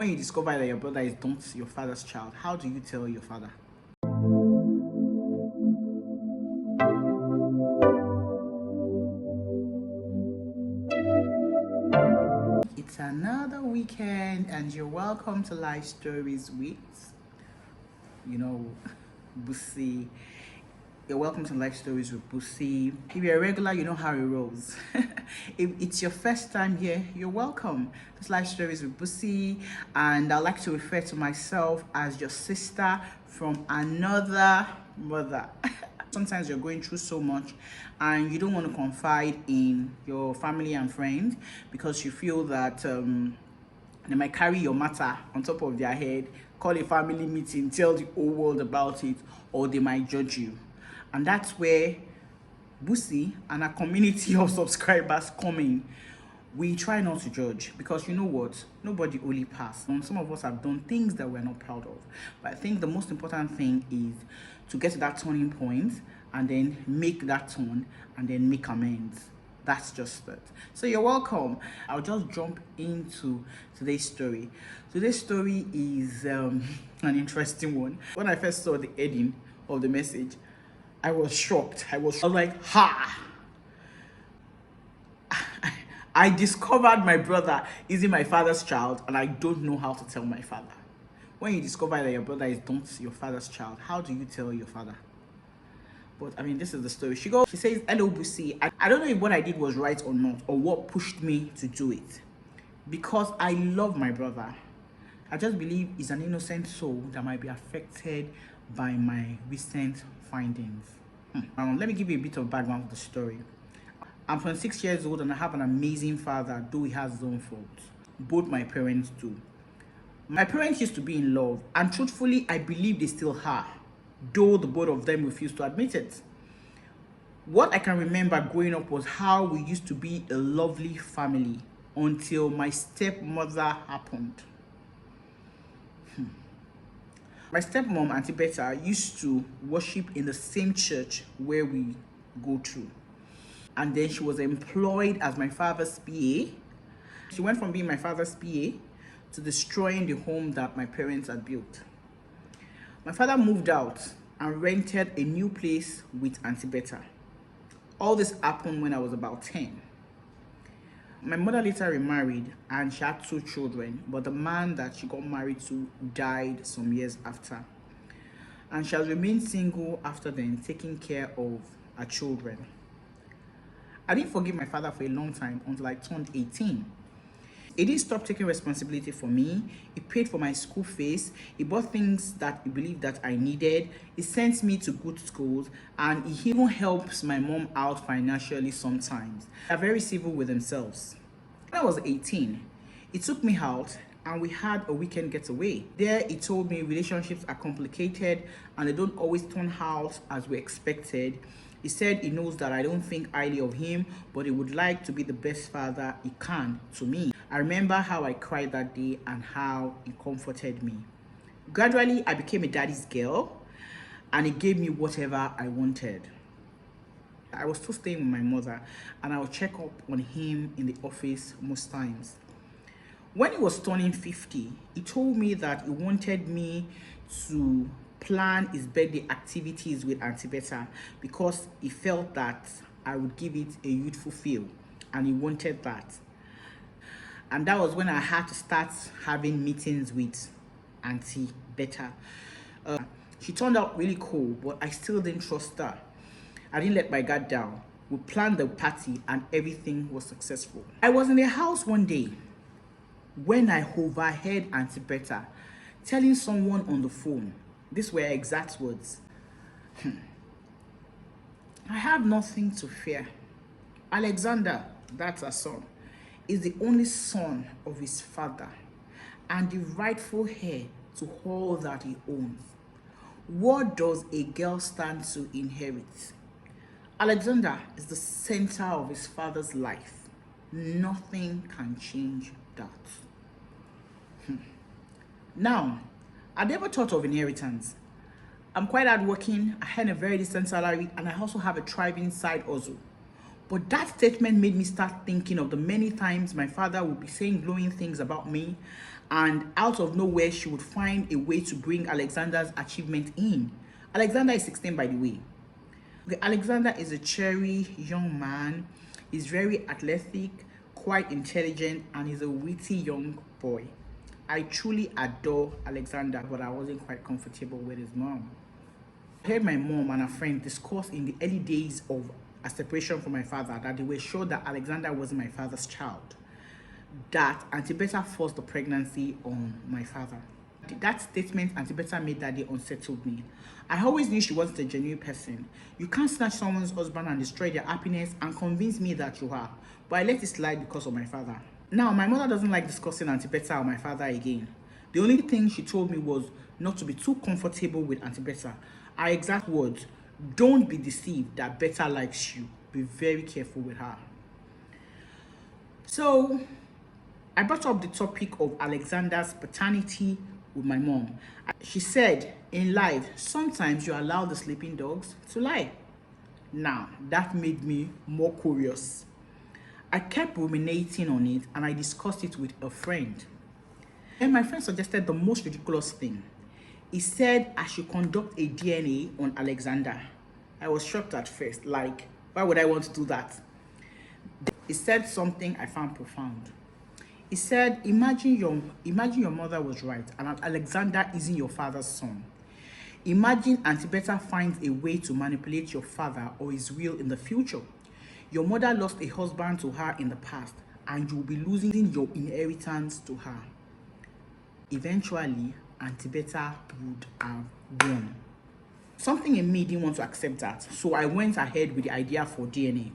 When you discover that your brother is not your father's child, how do you tell your father? It's another weekend and you're welcome to Life Stories with, Bussy. You're welcome to Life Stories with Bussy. If you're a regular, you know how it rolls. If it's your first time here, you're welcome. It's Life Stories with Bussy, and I like to refer to myself as your sister from another mother. Sometimes you're going through so much and you don't want to confide in your family and friends because you feel that they might carry your matter on top of their head, call a family meeting, tell the whole world about it, or they might judge you. And that's where Bussy and a community of subscribers come in. We try not to judge because you know what? Nobody only pass. Some of us have done things that we're not proud of. But I think the most important thing is to get to that turning point and then make that turn and then make amends. That's just it. So you're welcome. I'll just jump into today's story. Today's story is an interesting one. When I first saw the heading of the message, I was shocked. I was like, ha! I discovered my brother isn't my father's child and I don't know how to tell my father. When you discover that your brother is not your father's child, how do you tell your father? But I mean, this is the story. She says, hello, Bussy. I don't know if what I did was right or not, or what pushed me to do it. Because I love my brother. I just believe he's an innocent soul that might be affected by my recent findings. Let me give you a bit of background to the story. I'm 26 years old and I have an amazing father, though he has his own faults. Both my parents do. My parents used to be in love, and truthfully, I believe they still are, though the both of them refuse to admit it. What I can remember growing up was how we used to be a lovely family until my stepmother happened. My stepmom, Auntie Beta, used to worship in the same church where we go to. And then she was employed as my father's PA. She went from being my father's PA to destroying the home that my parents had built. My father moved out and rented a new place with Auntie Beta. All this happened when I was about 10. My mother later remarried and she had 2 children, but the man that she got married to died some years after. And she has remained single after then, taking care of her children. I didn't forgive my father for a long time until I turned 18. He didn't stop taking responsibility for me. He paid for my school fees. He bought things that he believed that I needed. He sent me to good schools, and he even helps my mom out financially sometimes. They're very civil with themselves. When I was 18, he took me out and we had a weekend getaway. There he told me relationships are complicated and they don't always turn out as we expected. He said he knows that I don't think highly of him, but he would like to be the best father he can to me. I remember how I cried that day and how he comforted me. Gradually, I became a daddy's girl and he gave me whatever I wanted. I was still staying with my mother and I would check up on him in the office most times. When he was turning 50, he told me that he wanted me to plan his birthday activities with Auntie Beta because he felt that I would give it a youthful feel and he wanted that. And that was when I had to start having meetings with Auntie Beta. She turned out really cool, but I still didn't trust her. I didn't let my guard down. We planned the party and everything was successful. I was in the house one day when I overheard Auntie Beta telling someone on the phone, these were exact words, I have nothing to fear. Alexander, that's her son, is the only son of his father and the rightful heir to all that he owns. What does a girl stand to inherit? Alexander is the center of his father's life. Nothing can change that. Now, I never thought of inheritance. I'm quite hardworking, I earn a very decent salary, and I also have a thriving side hustle. But that statement made me start thinking of the many times my father would be saying glowing things about me, and out of nowhere, she would find a way to bring Alexander's achievement in. Alexander is 16, by the way. Okay, Alexander is a cheery young man. He's very athletic, quite intelligent, and he's a witty young boy. I truly adore Alexander, but I wasn't quite comfortable with his mom. I heard my mom and a friend discuss in the early days of a separation from my father that they were sure that Alexander wasn't my father's child, that Auntie Betta forced the pregnancy on my father. That statement Auntie Betta made that day unsettled me. I always knew she wasn't a genuine person. You can't snatch someone's husband and destroy their happiness and convince me that you are. But I let it slide because of my father. Now, my mother doesn't like discussing Auntie Betta or my father again. The only thing she told me was not to be too comfortable with Auntie Betta. Her exact words: don't be deceived that Betta likes you. Be very careful with her. So, I brought up the topic of Alexander's paternity with my mom. She said, in life, sometimes you allow the sleeping dogs to lie. Now, that made me more curious. I kept ruminating on it and I discussed it with a friend. And my friend suggested the most ridiculous thing. He said I should conduct a DNA on Alexander. I was shocked at first, like, why would I want to do that? He said something I found profound. He said, imagine your mother was right and Alexander isn't your father's son. Imagine Auntie Betta finds a way to manipulate your father or his will in the future. Your mother lost a husband to her in the past and you'll be losing your inheritance to her. Eventually, Auntie Betta would have won. Something in me didn't want to accept that, so I went ahead with the idea for DNA.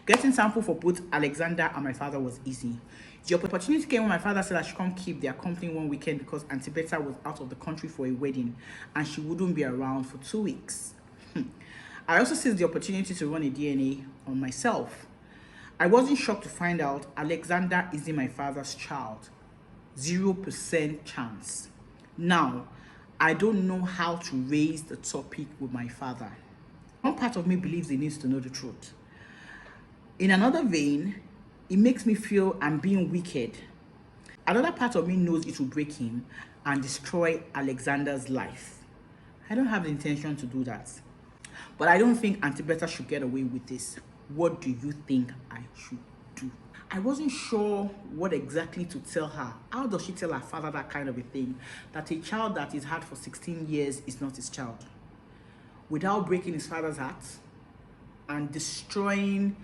Getting sample for both Alexander and my father was easy. The opportunity came when my father said I should come keep their company one weekend because Auntie Betta was out of the country for a wedding and she wouldn't be around for 2 weeks. I also seized the opportunity to run a DNA on myself. I wasn't shocked to find out Alexander isn't my father's child. 0% chance. Now, I don't know how to raise the topic with my father. One part of me believes he needs to know the truth. In another vein, it makes me feel I'm being wicked. Another part of me knows it will break him and destroy Alexander's life. I don't have the intention to do that. But I don't think Auntie Betta should get away with this. What do you think I should do? I wasn't sure what exactly to tell her. How does she tell her father that kind of a thing? That a child that he's had for 16 years is not his child. Without breaking his father's heart and destroying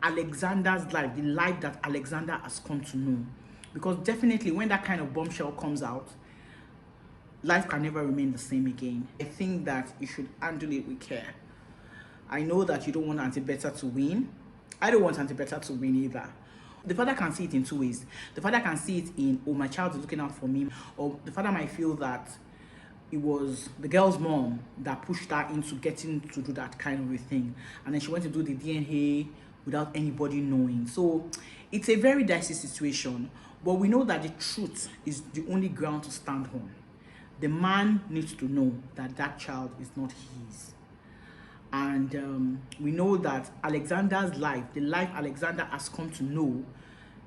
Alexander's life, the life that Alexander has come to know. Because definitely when that kind of bombshell comes out, life can never remain the same again. I think that you should handle it with care. I know that you don't want Auntie Betta to win. I don't want Auntie Betta to win either. The father can see it in two ways. The father can see it in, oh, my child is looking out for me. Or the father might feel that it was the girl's mom that pushed her into getting to do that kind of a thing. And then she went to do the DNA without anybody knowing. So it's a very dicey situation. But we know that the truth is the only ground to stand on. The man needs to know that that child is not his. And we know that Alexander's life, the life Alexander has come to know,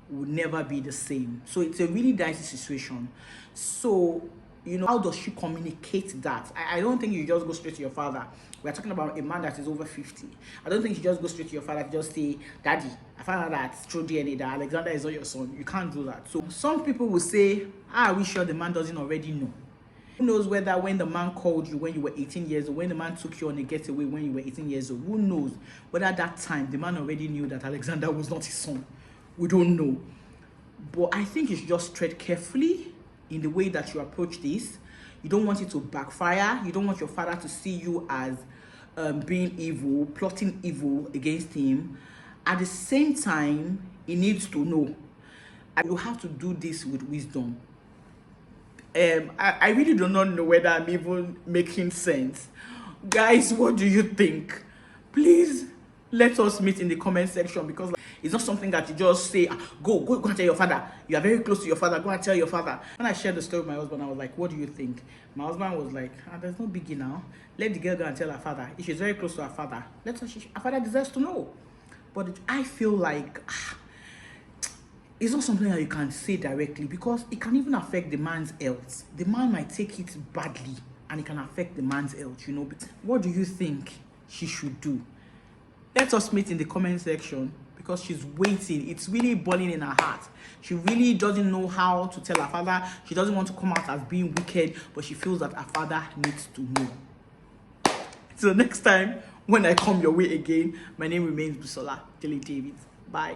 will never be the same. So it's a really dicey situation. So, you know, how does she communicate that? I don't think you just go straight to your father. We're talking about a man that is over 50. I don't think you just go straight to your father and just say, Daddy, I found out that through DNA that Alexander is not your son. You can't do that. So some people will say, are we sure the man doesn't already know? Who knows whether when the man called you when you were 18 years old, when the man took you on a getaway when you were 18 years old, who knows whether at that time the man already knew that Alexander was not his son? We don't know. But I think you should just tread carefully in the way that you approach this. You don't want it to backfire. You don't want your father to see you as being evil, plotting evil against him. At the same time, he needs to know. And you have to do this with wisdom. I really do not know whether I'm even making sense. Guys, what do you think? Please let us meet in the comment section, because it's not something that you just say, go and tell your father. You are very close to your father. Go and tell your father. When I shared the story with my husband, I was like, what do you think? My husband was like, there's no biggie now. Let the girl go and tell her father. If she's very close to her father, her father deserves to know. But I feel like it's not something that you can say directly, because it can even affect the man's health. The man might take it badly and it can affect the man's health, you know. What do you think she should do? Let us meet in the comment section, because she's waiting. It's really boiling in her heart. She really doesn't know how to tell her father. She doesn't want to come out as being wicked, but she feels that her father needs to know. So next time when I come your way again, my name remains Busola David. Bye.